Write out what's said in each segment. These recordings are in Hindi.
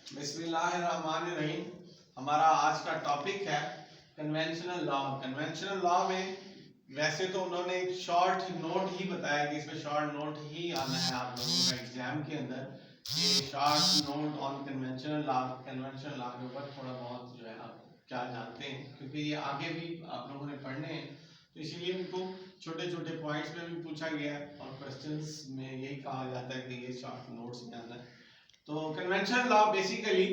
बिस्मिल्लाहिर्रहमानिर्रहीम। हमारा आज का टॉपिक है कन्वेंशनल लॉ। कन्वेंशनल लॉ में वैसे तो उन्होंने एक शॉर्ट नोट ही बताया कि इसमें शॉर्ट नोट ही आना है आप लोगों का एग्जाम के अंदर, कि short note on conventional law. Conventional law के ऊपर थोड़ा बहुत जो है आप क्या जानते हैं, क्योंकि ये आगे भी आप लोगों ने पढ़ने हैं, तो इसीलिए इनको छोटे छोटे पॉइंट्स में भी पूछा गया है और क्वेश्चंस में यही कहा जाता है कि ये शॉर्ट नोट्स में आना है। तो कन्वेंशनल लॉ बेसिकली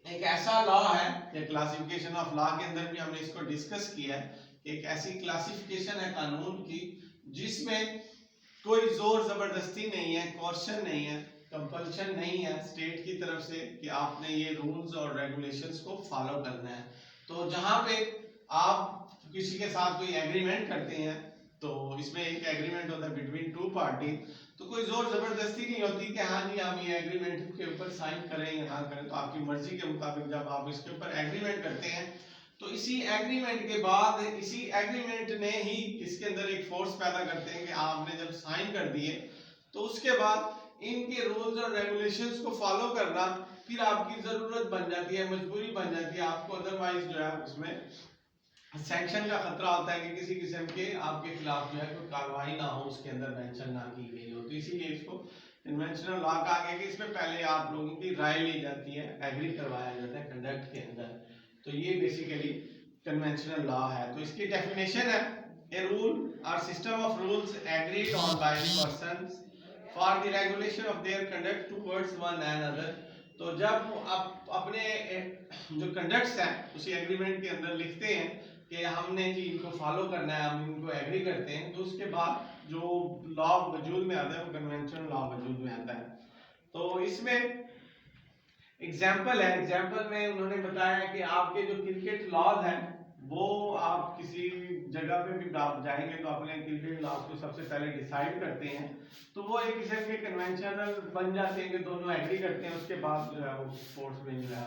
एक ऐसा लॉ है, या क्लासिफिकेशन ऑफ लॉ के अंदर भी हमने इसको डिस्कस किया है कि एक ऐसी क्लासिफिकेशन है कानून की जिसमें कोई जोर जबरदस्ती नहीं है, कोर्शन नहीं है, कंपल्शन नहीं है स्टेट की तरफ से कि आपने ये रूल्स और रेगुलेशंस को फॉलो करना है। तो जहां पे आप किसी के साथ कोई एग्रीमेंट करते हैं तो इसमें एक एग्रीमेंट होता है बिटवीन टू पार्टी, तो कोई जोर जबरदस्ती नहीं होती कि हाँ जी हम ये एग्रीमेंट के ऊपर साइन करें या ना करें। तो आपकी मर्जी के मुताबिक जब आप इसके ऊपर एग्रीमेंट करते हैं तो इसी एग्रीमेंट के बाद इसी एग्रीमेंट ने ही इसके अंदर एक फोर्स पैदा करते हैं कि आपने जब साइन कर दिए तो उसके बाद इनके रूल्स और रेगुलेशंस को फॉलो करना फिर आपकी जरूरत बन जाती है, मजबूरी बन जाती है आपको। अदरवाइज जो है उसमें सैंक्शन का खतरा होता है कि किसी किस्म के आपके खिलाफ जो है कोई कार्रवाई ना हो, उसके अंदर मेंशन ना की गई हो। तो इसीलिए इसको कन्वेंशनल लॉ कहा गया कि इसमें पहले आप लोगों की राय ली जाती है, एग्री करवाया जाता है कंडक्ट के अंदर। तो ये बेसिकली कन्वेंशनल लॉ है। तो इसकी डेफिनेशन है ए रूल और system of rules agreed on by the persons for the regulation of their conduct towards one and other. तो जब आप अपने जो कंडक्ट्स हैं उसी एग्रीमेंट के अंदर लिखते हैं कि हमने जी इनको फॉलो करना है, हम इनको एग्री करते हैं, तो उसके बाद जो लॉ वजूद में आता है वो कन्वेंशनल लॉ वजूद में आता है। तो इसमें एग्जाम्पल है, एग्जाम्पल में उन्होंने बताया कि आपके जो क्रिकेट लॉज हैं वो आप किसी जगह पे भी आप जाएंगे तो अपने क्रिकेट लॉज को सबसे पहले डिसाइड करते हैं, तो वो एक किस्म के कन्वेंशनल बन जाते हैं कि दोनों एग्री करते हैं, उसके बाद जो है वो स्पोर्ट्स में जो है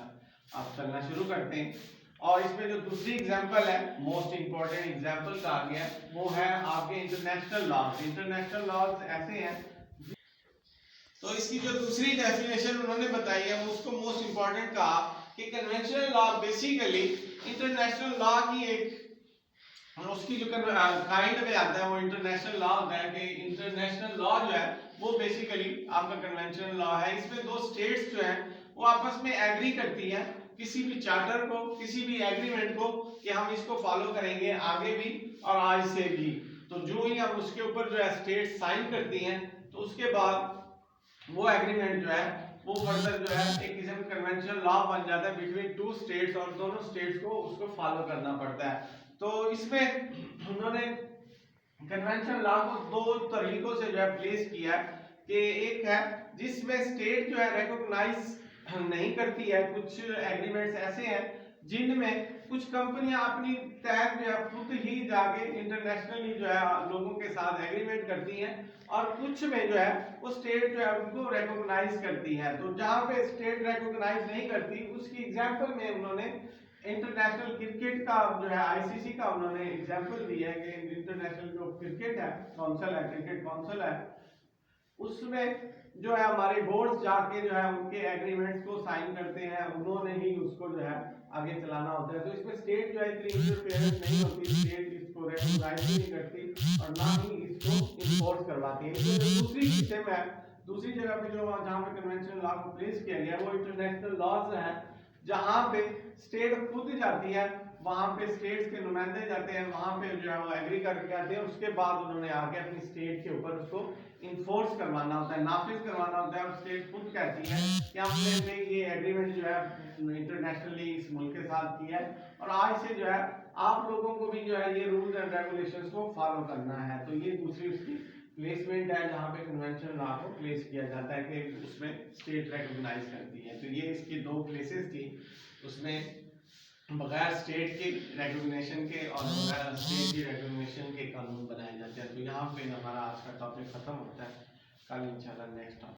आप चलना शुरू करते हैं। और इसमें जो दूसरी एग्जांपल है, मोस्ट इंपॉर्टेंट एग्जांपल कहा गया, वो है आपके इंटरनेशनल लॉज। इंटरनेशनल लॉज ऐसे हैं, तो इसकी जो दूसरी डेफिनेशन उन्होंने बताई है वो उसको मोस्ट इंपॉर्टेंट कहा कि conventional law basically international law की एक उसकी जो काइंड में आता है वो इंटरनेशनल लॉ होता है कि इंटरनेशनल लॉ जो है वो बेसिकली आपका कन्वेंशनल लॉ है। इसमें दो स्टेट्स जो हैं वो आपस में एग्री करती हैं किसी भी चार्टर को, किसी भी एग्रीमेंट को कि हम इसको फॉलो करेंगे आगे भी और आज से भी। तो जो ही हम उसके ऊपर जो है स्टेट साइन करती हैं तो उसके बाद वो एग्रीमेंट जो है वो फर्दर जो है एक किस्म का कन्वेंशनल लॉ बन जाता है बिटवीन टू स्टेट्स और दोनों स्टेट्स को उसको फॉलो करना पड़ता है। तो इसमें उन्होंने कन्वेंशनल लॉ को दो तरीकों से जो है प्लेस किया है कि एक है जिसमें स्टेट जो है रिकॉग्नाइज नहीं करती है, कुछ एग्रीमेंट्स ऐसे हैं जिनमें कुछ कंपनियां अपनी तहत जो है खुद ही जाके इंटरनेशनली जो है लोगों के साथ एग्रीमेंट करती हैं और कुछ में जो है वो स्टेट जो है उनको रिकॉग्नाइज करती है। तो जहां पे स्टेट रिकॉग्नाइज नहीं करती उसकी एग्जांपल में उन्होंने इंटरनेशनल क्रिकेट का जो है आईसीसी का उन्होंने एग्जांपल दिया है कि इंटरनेशनल जो क्रिकेट है काउंसिल है, क्रिकेट काउंसिल है, उसमें जो है हमारे बोर्ड्स जाके जो है उनके एग्रीमेंट्स को साइन करते हैं, उन्होंने ही उसको जो है आगे चलाना होता है। तो इसमें स्टेट जो है इतनी इंटरफेरेंस नहीं होती, स्टेट इसको रिकॉग्नाइज नहीं करती और ना ही इसको इन्फोर्स करवाती है। इसमें जो दूसरी किस्म है, दूसरी जगह पे जो जहाँ पे कन्वेंशनल लॉ को प्लेस किया गया वो इंटरनेशनल लॉज है जहाँ पे स्टेट खुद जाती है, वहां पे स्टेट्स के नुमाइंदे जाते हैं, वहां पे जो है वो एग्री करके आते हैं, उसके बाद उन्होंने आगे अपनी स्टेट के ऊपर उसको इन्फोर्स करवाना होता है, नाफिज करवाना होता है। और स्टेट खुद कहती है कि हमने ये एग्रीमेंट जो है इंटरनेशनली इस मुल्क के साथ किया है और आज से जो है आप लोगों को भी जो है ये रूल्स एंड रेगुलेशंस को फॉलो करना है। तो ये दूसरी उसकी प्लेसमेंट है जहाँ पे कन्वेंशनल लॉ को प्लेस किया जाता है कि उसमें स्टेट रिकॉग्नाइज करती है। तो ये इसकी दो प्लेसेस थी, उसमें बगैर स्टेट के रिकॉग्निशन के और बगैर स्टेट की रिकॉग्निशन के कानून बनाए जाते हैं। तो यहाँ पे हमारा आज का टॉपिक खत्म होता है, कल इंशाल्लाह नेक्स्ट टॉपिक